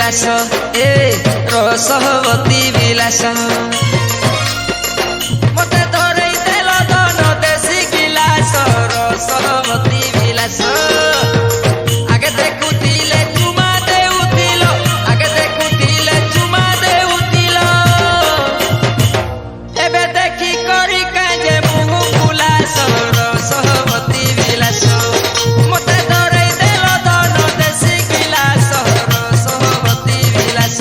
বিলাস এ রসবতী বিলাস মতে ধরেই দেল ধন দেশি গিলাস রসবতী বিলাস আগে দেখুଥିଲେ চুমা দেউছিল আগে দেখুଥିଲେ চুমা দেউছিল এবে দেখি করি কাজে মুহ ফুলাস রসবতী বিলাস মতে ধরেই দেল ধন দেশি গিলাস রসবতী বিলাস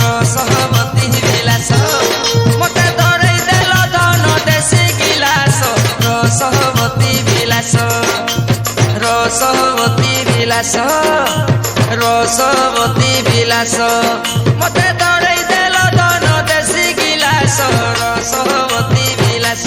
রসবতী বিলাস মতে ধরেই দেল ধন দেশি গিলাস রসবতী বিলাস রসবতী বিলাস রসবতী বিলাস মতে ধরেই দেল ধন দেশি গিলাস রসবতী বিলাস।